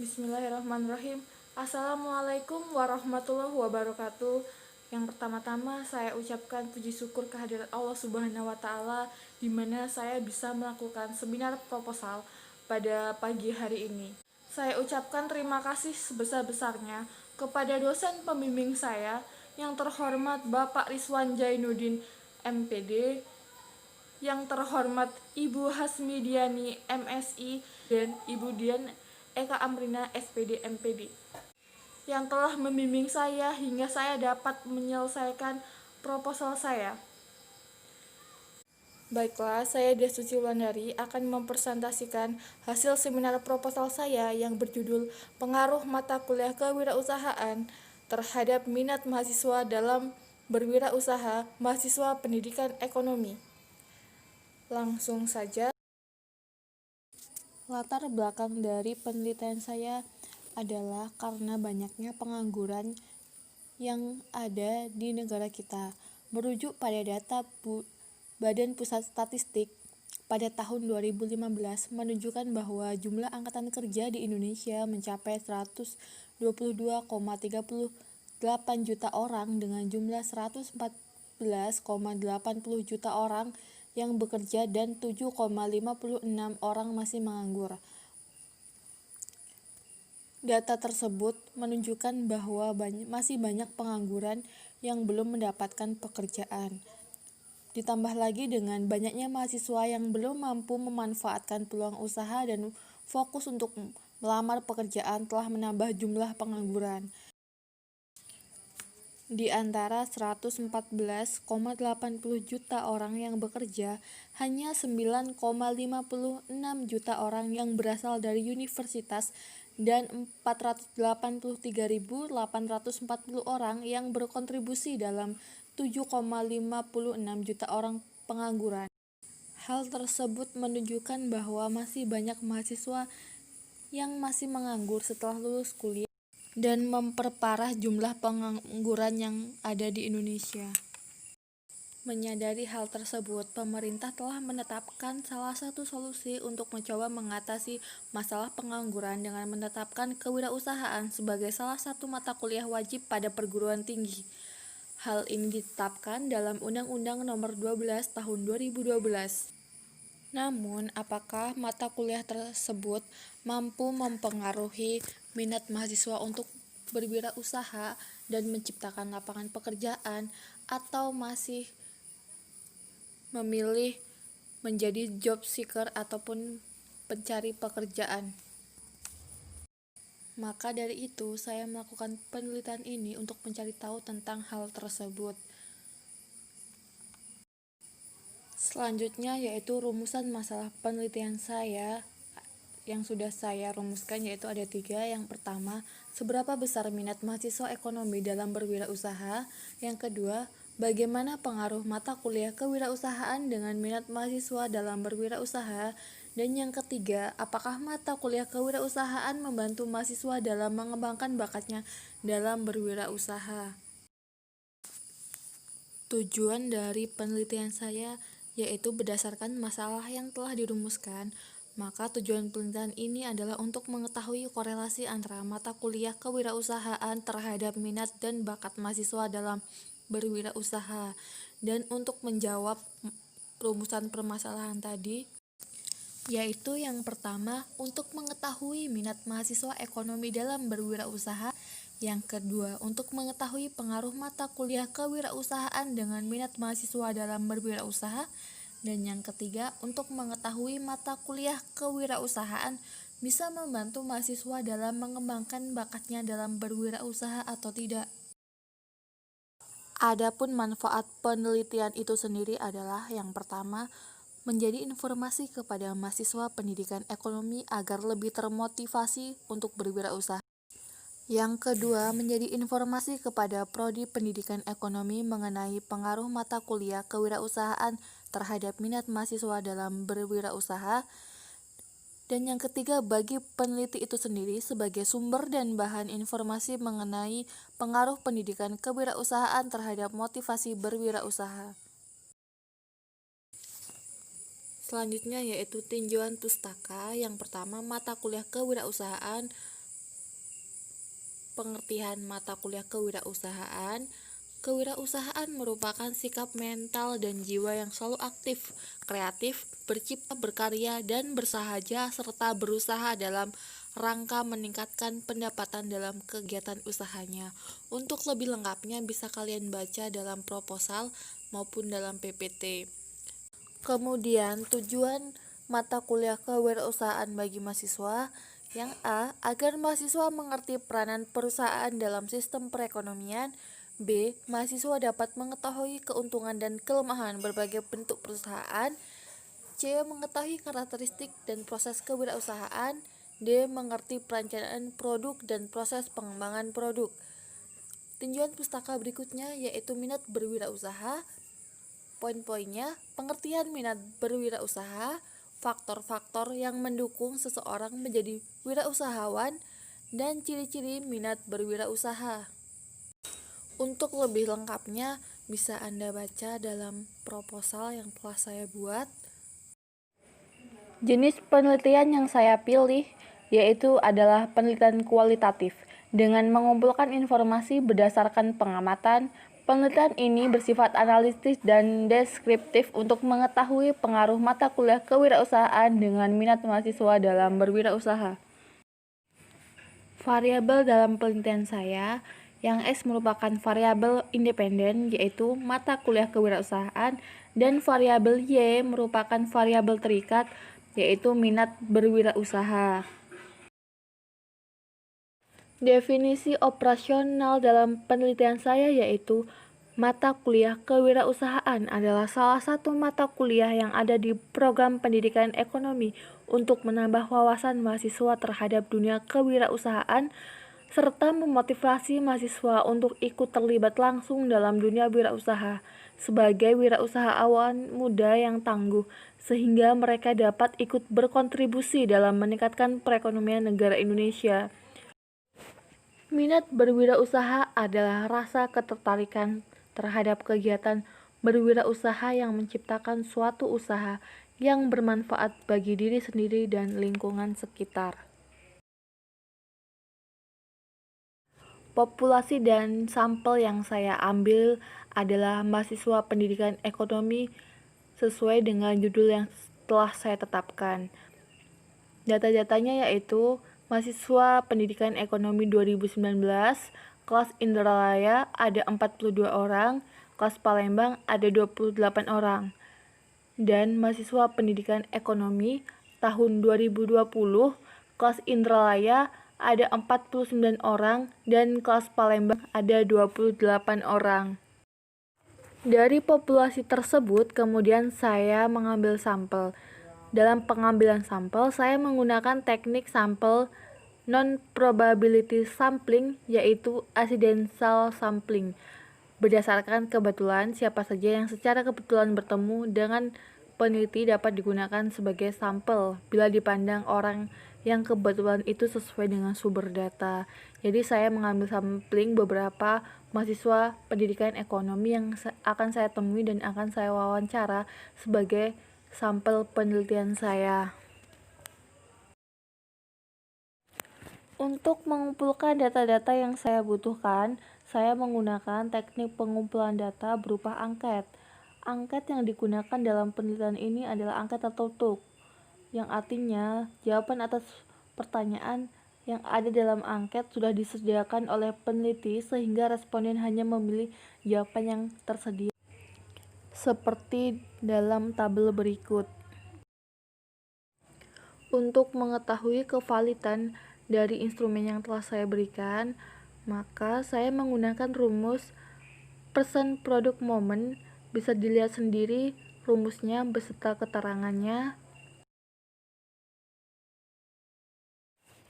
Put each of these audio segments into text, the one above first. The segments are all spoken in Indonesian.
Bismillahirrahmanirrahim. Assalamualaikum warahmatullahi wabarakatuh. Yang pertama-tama saya ucapkan puji syukur kehadirat Allah Subhanahu wa Ta'ala, di mana saya bisa melakukan seminar proposal pada pagi hari ini. Saya ucapkan terima kasih sebesar-besarnya kepada dosen pembimbing saya yang terhormat Bapak Rizwan Jainuddin MPD, yang terhormat Ibu Hasmidiani MSI, dan Ibu Dian Eka Amrina SPD MPD, yang telah membimbing saya hingga saya dapat menyelesaikan proposal saya. Baiklah, saya Destuti Wulandari akan mempresentasikan hasil seminar proposal saya yang berjudul Pengaruh Mata Kuliah Kewirausahaan terhadap Minat Mahasiswa dalam Berwirausaha Mahasiswa Pendidikan Ekonomi. Langsung saja. Latar belakang dari penelitian saya adalah karena banyaknya pengangguran yang ada di negara kita. Merujuk pada data Badan Pusat Statistik pada tahun 2015 menunjukkan bahwa jumlah angkatan kerja di Indonesia mencapai 122,38 juta orang dengan jumlah 114,80 juta orang yang bekerja dan 7,56 orang masih menganggur. Data tersebut menunjukkan bahwa masih banyak pengangguran yang belum mendapatkan pekerjaan. Ditambah lagi dengan banyaknya mahasiswa yang belum mampu memanfaatkan peluang usaha dan fokus untuk melamar pekerjaan telah menambah jumlah pengangguran. Di antara 114,80 juta orang yang bekerja, hanya 9,56 juta orang yang berasal dari universitas dan 483.840 orang yang berkontribusi dalam 7,56 juta orang pengangguran. Hal tersebut menunjukkan bahwa masih banyak mahasiswa yang masih menganggur setelah lulus kuliah dan memperparah jumlah pengangguran yang ada di Indonesia. Menyadari hal tersebut, pemerintah telah menetapkan salah satu solusi untuk mencoba mengatasi masalah pengangguran dengan menetapkan kewirausahaan sebagai salah satu mata kuliah wajib pada perguruan tinggi. Hal ini ditetapkan dalam Undang-Undang Nomor 12 Tahun 2012. Namun, apakah mata kuliah tersebut mampu mempengaruhi minat mahasiswa untuk berwirausaha dan menciptakan lapangan pekerjaan, atau masih memilih menjadi job seeker ataupun pencari pekerjaan? Maka dari itu, saya melakukan penelitian ini untuk mencari tahu tentang hal tersebut. Selanjutnya yaitu rumusan masalah penelitian saya yang sudah saya rumuskan, yaitu ada 3. Yang pertama, seberapa besar minat mahasiswa ekonomi dalam berwirausaha. Yang kedua, bagaimana pengaruh mata kuliah kewirausahaan dengan minat mahasiswa dalam berwirausaha. Dan yang ketiga, apakah mata kuliah kewirausahaan membantu mahasiswa dalam mengembangkan bakatnya dalam berwirausaha. Tujuan dari penelitian saya yaitu berdasarkan masalah yang telah dirumuskan, maka tujuan penelitian ini adalah untuk mengetahui korelasi antara mata kuliah kewirausahaan terhadap minat dan bakat mahasiswa dalam berwirausaha. Dan untuk menjawab rumusan permasalahan tadi, yaitu yang pertama, untuk mengetahui minat mahasiswa ekonomi dalam berwirausaha. Yang kedua, untuk mengetahui pengaruh mata kuliah kewirausahaan dengan minat mahasiswa dalam berwirausaha. Dan yang ketiga, untuk mengetahui mata kuliah kewirausahaan bisa membantu mahasiswa dalam mengembangkan bakatnya dalam berwirausaha atau tidak. Adapun manfaat penelitian itu sendiri adalah yang pertama, menjadi informasi kepada mahasiswa pendidikan ekonomi agar lebih termotivasi untuk berwirausaha. Yang kedua, menjadi informasi kepada prodi pendidikan ekonomi mengenai pengaruh mata kuliah kewirausahaan terhadap minat mahasiswa dalam berwirausaha. Dan yang ketiga, bagi peneliti itu sendiri sebagai sumber dan bahan informasi mengenai pengaruh pendidikan kewirausahaan terhadap motivasi berwirausaha. Selanjutnya yaitu tinjauan pustaka. Yang pertama, mata kuliah kewirausahaan pengertian mata kuliah kewirausahaan, kewirausahaan merupakan sikap mental dan jiwa yang selalu aktif, kreatif, bercipta, berkarya, dan bersahaja, serta berusaha dalam rangka meningkatkan pendapatan dalam kegiatan usahanya. Untuk lebih lengkapnya bisa kalian baca dalam proposal maupun dalam PPT. Kemudian tujuan mata kuliah kewirausahaan bagi mahasiswa. Yang A, agar mahasiswa mengerti peranan perusahaan dalam sistem perekonomian. B, mahasiswa dapat mengetahui keuntungan dan kelemahan berbagai bentuk perusahaan. C, mengetahui karakteristik dan proses kewirausahaan. D, mengerti perencanaan produk dan proses pengembangan produk. Tinjauan pustaka berikutnya yaitu minat berwirausaha. Poin-poinnya, pengertian minat berwirausaha, faktor-faktor yang mendukung seseorang menjadi wirausahawan, dan ciri-ciri minat berwirausaha. Untuk lebih lengkapnya, bisa Anda baca dalam proposal yang telah saya buat. Jenis penelitian yang saya pilih yaitu adalah penelitian kualitatif dengan mengumpulkan informasi berdasarkan pengamatan. Penelitian ini bersifat analitis dan deskriptif untuk mengetahui pengaruh mata kuliah kewirausahaan dengan minat mahasiswa dalam berwirausaha. Variabel dalam penelitian saya, yang S merupakan variabel independen yaitu mata kuliah kewirausahaan, dan variabel Y merupakan variabel terikat yaitu minat berwirausaha. Definisi operasional dalam penelitian saya yaitu mata kuliah kewirausahaan adalah salah satu mata kuliah yang ada di program pendidikan ekonomi untuk menambah wawasan mahasiswa terhadap dunia kewirausahaan serta memotivasi mahasiswa untuk ikut terlibat langsung dalam dunia wirausaha sebagai wirausahawan muda yang tangguh sehingga mereka dapat ikut berkontribusi dalam meningkatkan perekonomian negara Indonesia. Minat berwirausaha adalah rasa ketertarikan terhadap kegiatan berwirausaha yang menciptakan suatu usaha yang bermanfaat bagi diri sendiri dan lingkungan sekitar. Populasi dan sampel yang saya ambil adalah mahasiswa pendidikan ekonomi sesuai dengan judul yang telah saya tetapkan. Data-datanya yaitu mahasiswa pendidikan ekonomi 2019, kelas Indralaya ada 42 orang, kelas Palembang ada 28 orang. Dan mahasiswa pendidikan ekonomi tahun 2020, kelas Indralaya ada 49 orang dan kelas Palembang ada 28 orang. Dari populasi tersebut kemudian saya mengambil sampel. Dalam pengambilan sampel, saya menggunakan teknik sampel non-probability sampling yaitu accidental sampling. Berdasarkan kebetulan, siapa saja yang secara kebetulan bertemu dengan peneliti dapat digunakan sebagai sampel bila dipandang orang yang kebetulan itu sesuai dengan sumber data. Jadi saya mengambil sampling beberapa mahasiswa pendidikan ekonomi yang akan saya temui dan akan saya wawancara sebagai sampel penelitian saya. Untuk mengumpulkan data-data yang saya butuhkan, saya menggunakan teknik pengumpulan data berupa angket. Angket yang digunakan dalam penelitian ini adalah angket tertutup, yang artinya jawaban atas pertanyaan yang ada dalam angket sudah disediakan oleh peneliti sehingga responden hanya memilih jawaban yang tersedia. Seperti dalam tabel berikut. Untuk mengetahui kevalidan dari instrumen yang telah saya berikan, maka saya menggunakan rumus percent product moment. Bisa dilihat sendiri rumusnya beserta keterangannya.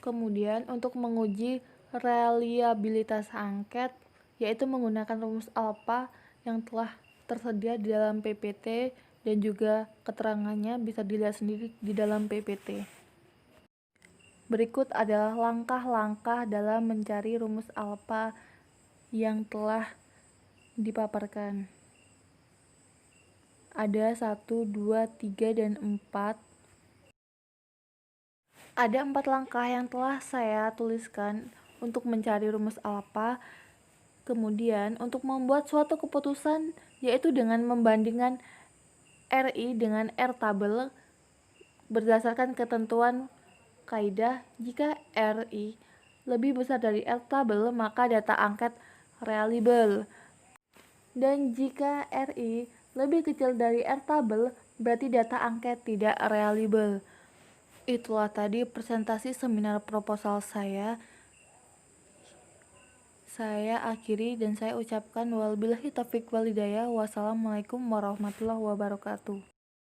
Kemudian untuk menguji reliabilitas angket, yaitu menggunakan rumus alpha yang telah tersedia di dalam PPT dan juga keterangannya bisa dilihat sendiri di dalam PPT. Berikut adalah langkah-langkah dalam mencari rumus alpha yang telah dipaparkan. Ada 1, 2, 3, dan 4. Ada 4 langkah yang telah saya tuliskan untuk mencari rumus alfa. Kemudian untuk membuat suatu keputusan yaitu dengan membandingkan RI dengan R tabel berdasarkan ketentuan kaidah. Jika RI lebih besar dari R tabel maka data angket reliable, dan jika RI lebih kecil dari R tabel berarti data angket tidak reliable. Itulah tadi presentasi seminar proposal saya. Saya akhiri dan saya ucapkan wabillahi taufiq wal hidayah. Wassalamualaikum warahmatullahi wabarakatuh.